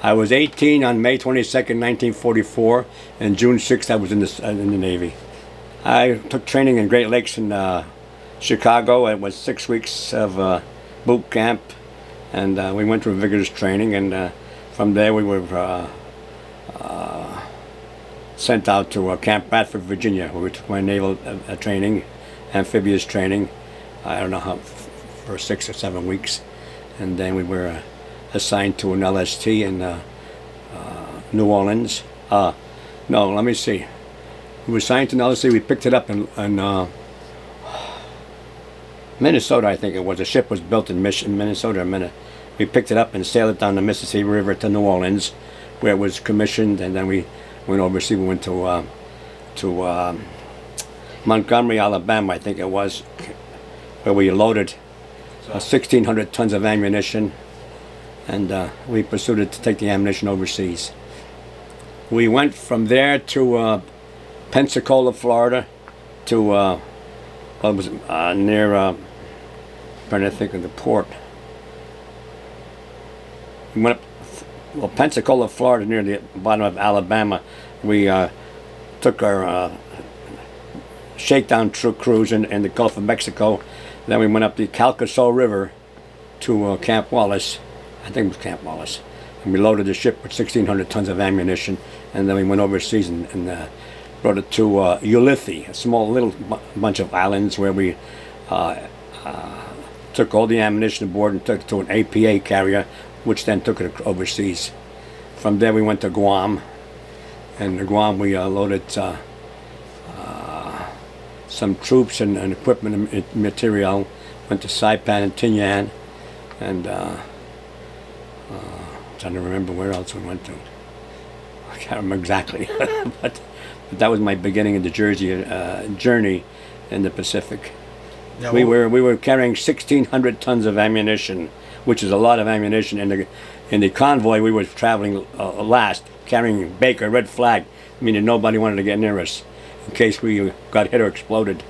I was 18 on May 22nd, 1944, and June 6th I was in the Navy. I took training in Great Lakes in Chicago. It was 6 weeks of boot camp, and we went through vigorous training, and from there we were sent out to Camp Bradford, Virginia, where we took my naval training, amphibious training, I don't know how, for 6 or 7 weeks, and then we were assigned to an LST in New Orleans. No, let me see. We were assigned to an LST. We picked it up in Minnesota, I think it was. The ship was built in Minnesota. We picked it up and sailed it down the Mississippi River to New Orleans, where it was commissioned, and then we went overseas. We went to Montgomery, Alabama, I think it was, where we loaded 1,600 tons of ammunition, and we proceeded to take the ammunition overseas. We went from there to Pensacola, Florida, to what was near, trying to think of the port. We went up, Pensacola, Florida, near the bottom of Alabama. We took our shakedown cruise in the Gulf of Mexico. Then we went up the Calcasieu River to Camp Wallace. I think it was Camp Wallace. And we loaded the ship with 1,600 tons of ammunition. And then we went overseas and brought it to Ulithi, a small little bunch of islands where we took all the ammunition aboard and took it to an APA carrier, which then took it overseas. From there we went to Guam. And in Guam we loaded some troops and equipment and material. Went to Saipan and Tinian, and trying to remember where else we went to. I can't remember exactly, but that was my beginning of the journey in the Pacific. Now, we were carrying 1,600 tons of ammunition, which is a lot of ammunition. In the convoy we were traveling last, carrying Baker red flag, meaning nobody wanted to get near us in case we got hit or exploded.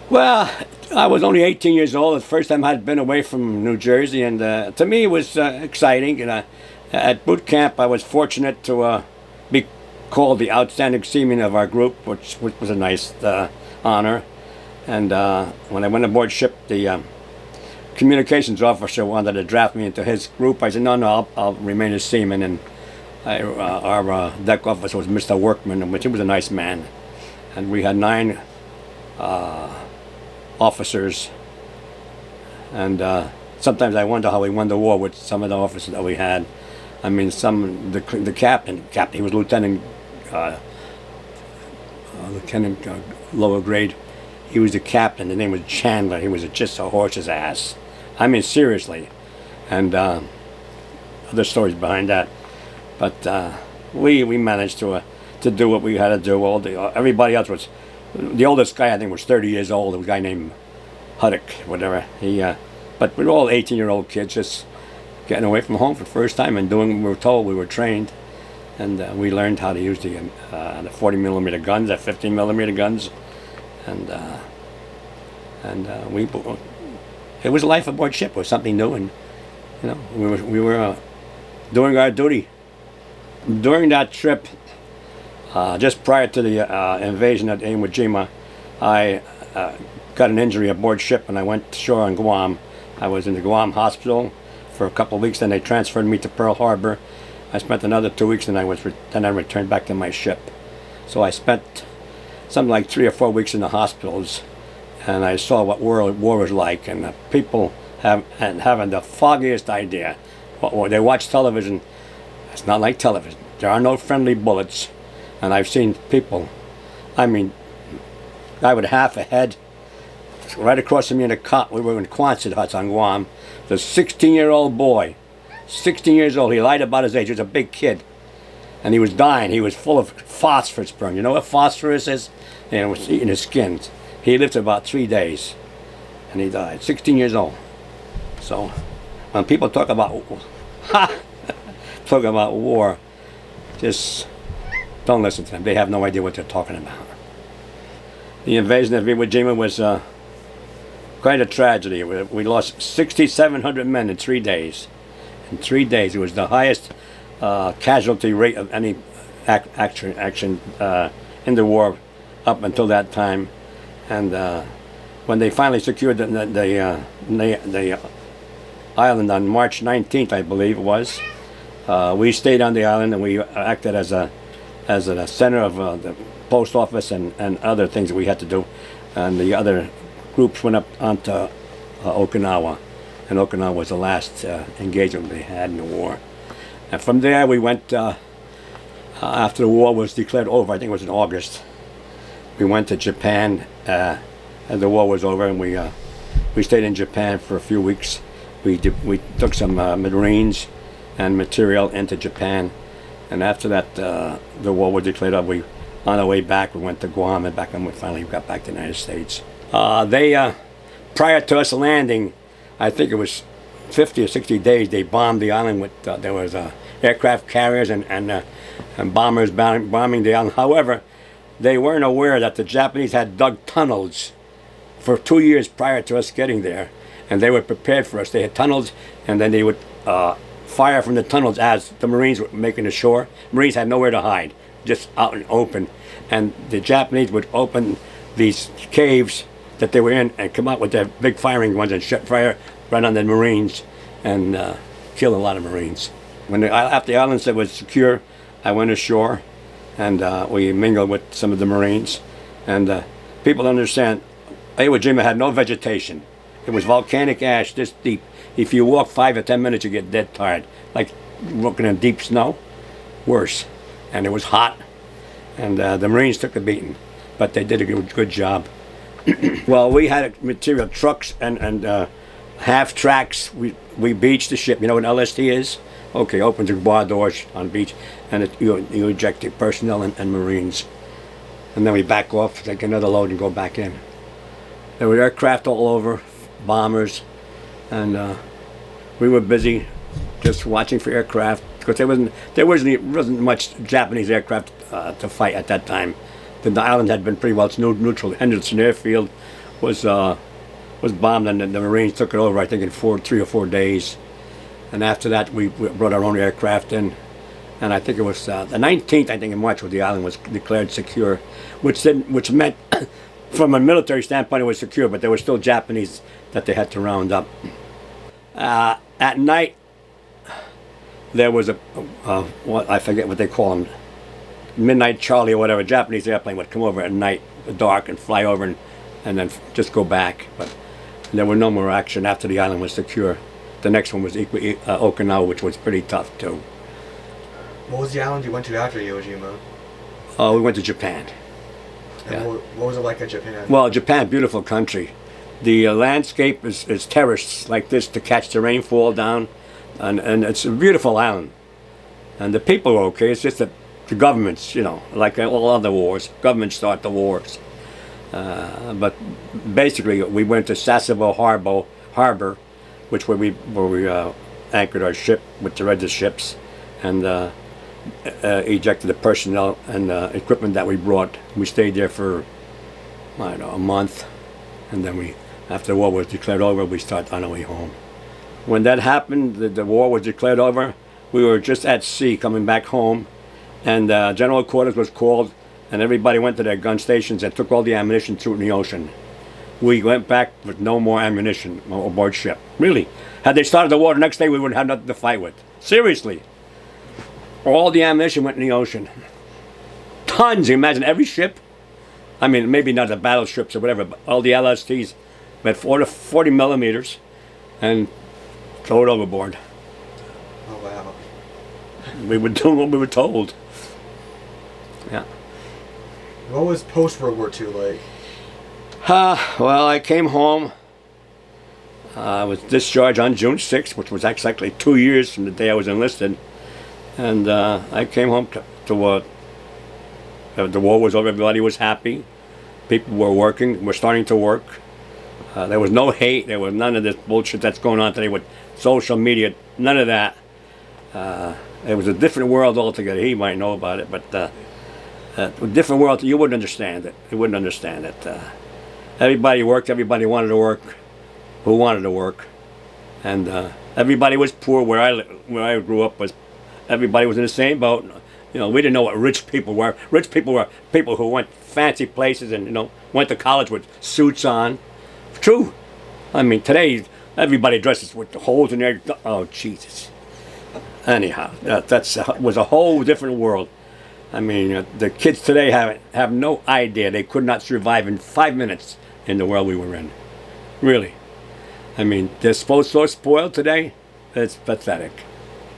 Well, I was only 18 years old. It's the first time I'd been away from New Jersey, and to me it was exciting. And at boot camp I was fortunate to be called the outstanding seaman of our group, which was a nice honor. And when I went aboard ship, the communications officer wanted to draft me into his group. I said, no, I'll remain a seaman. And our deck officer was Mr. Workman, which he was a nice man. And we had 9 officers. And sometimes I wonder how we won the war with some of the officers that we had. I mean, the captain, he was lieutenant lower grade. He was the captain. The name was Chandler. He was just a horse's ass. I mean, seriously. And other stories behind that. But we managed to do what we had to do. Everybody else was, the oldest guy I think was 30 years old. There was a guy named Huddock, whatever. But we were all 18-year-old kids, just getting away from home for the first time and doing what we were told. We were trained, and we learned how to use the 40mm guns, the 15mm guns, and it was life aboard ship. It was something new, and we were doing our duty. During that trip, just prior to the invasion at Iwo Jima, I got an injury aboard ship, and I went ashore on Guam. I was in the Guam hospital for a couple of weeks. Then they transferred me to Pearl Harbor. I spent another 2 weeks, and then I returned back to my ship. So I spent something like 3 or 4 weeks in the hospitals, and I saw what war was like, and people having the foggiest idea. They watch television. It's not like television. There are no friendly bullets, and I've seen people, I mean, guy with half a head, right across from me in a cot. We were in Quonset huts on Guam. The 16-year-old boy, 16 years old, he lied about his age. He was a big kid, and he was dying. He was full of phosphorus burn. You know what phosphorus is? And it was eating his skin. He lived about 3 days, and he died, 16 years old. So when people talk about war, just don't listen to them. They have no idea what they're talking about. The invasion of Iwo Jima was quite a tragedy. We lost 6,700 men in 3 days, In 3 days. It was the highest casualty rate of any action in the war up until that time. And when they finally secured the island on March 19th, I believe it was, we stayed on the island, and we acted as a center of the post office and other things that we had to do. And the other groups went up onto Okinawa, and Okinawa was the last engagement they had in the war. And from there we went, after the war was declared over, I think it was in August, we went to Japan as the war was over, and we stayed in Japan for a few weeks. We took some Marines and material into Japan, and after that the war was declared over. On our way back, we went to Guam, and back, and we finally got back to the United States. Prior to us landing, I think it was 50 or 60 days, they bombed the island with, there was aircraft carriers and bombers bombing the island. However, they weren't aware that the Japanese had dug tunnels for 2 years prior to us getting there, and they were prepared for us. They had tunnels, and then they would fire from the tunnels as the Marines were making the shore. Marines had nowhere to hide, just out and open, and the Japanese would open these caves that they were in and come out with their big firing guns and shut fire right on the Marines and kill a lot of Marines. After the island was secure, I went ashore, and we mingled with some of the Marines. And people understand, Iwo Jima had no vegetation. It was volcanic ash this deep. If you walk 5 or 10 minutes, you get dead tired, like walking in deep snow. Worse. And it was hot, and the Marines took a beating, but they did a good job. Well, we had material trucks and half tracks. We beached the ship. You know what LST is? Okay, opens the bar doors on beach, and you eject the personnel and Marines, and then we back off, take another load, and go back in. There were aircraft all over, bombers, and we were busy just watching for aircraft, because there wasn't much Japanese aircraft to fight at that time. The island had been pretty well neutral. Henderson Airfield was bombed, and the Marines took it over, I think, in 3 or 4 days. And after that, we brought our own aircraft in, and I think it was the 19th, I think, in March, where the island was declared secure, which meant, from a military standpoint, it was secure, but there were still Japanese that they had to round up. At night, there was what I forget what they call them, Midnight Charlie or whatever. Japanese airplane would come over at night, dark, and fly over and then just go back. But there were no more action after the island was secure. The next one was Okinawa, which was pretty tough too. What was the island you went to after Iwo Jima? We went to Japan. And Yeah. what was it like at Japan? Well, Japan, beautiful country. The landscape is terraced like this to catch the rainfall down, and it's a beautiful island. And the people are okay. It's just that the governments, like all other wars, governments start the wars. But basically, we went to Sasebo Harbor, which where we anchored our ship with the rest of the ships, and ejected the personnel and equipment that we brought. We stayed there for, I don't know, a month, and then after the war was declared over, we started on our way home. When that happened, the war was declared over, we were just at sea coming back home, and general quarters was called, and everybody went to their gun stations and took all the ammunition through in the ocean. We went back with no more ammunition aboard ship. Really. Had they started the war the next day, we wouldn't have nothing to fight with. Seriously. All the ammunition went in the ocean. Tons. You imagine every ship? I mean, maybe not the battleships or whatever, but all the LSTs, but 40 millimeters, and throw it overboard. Oh, wow. We were doing what we were told. Yeah. What was post-World War II like? Well, I came home. I was discharged on June 6th, which was actually 2 years from the day I was enlisted. And I came home to the war was over. Everybody was happy. People were working. Were starting to work. There was no hate. There was none of this bullshit that's going on today with social media. None of that. It was a different world altogether. He might know about it, but a different world. You wouldn't understand it. You wouldn't understand it. Everybody worked. Everybody wanted to work. Who wanted to work? And Everybody was poor where I grew up. Was everybody was in the same boat. You know, we didn't know what rich people were. Rich people were people who went fancy places and, you know, went to college with suits on. True. I mean, today everybody dresses with the holes in their. Oh, Jesus. Anyhow, that's was a whole different world. I mean, the kids today have no idea. They could not survive in 5 minutes in the world we were in. Really. I mean, they're so spoiled today. It's pathetic.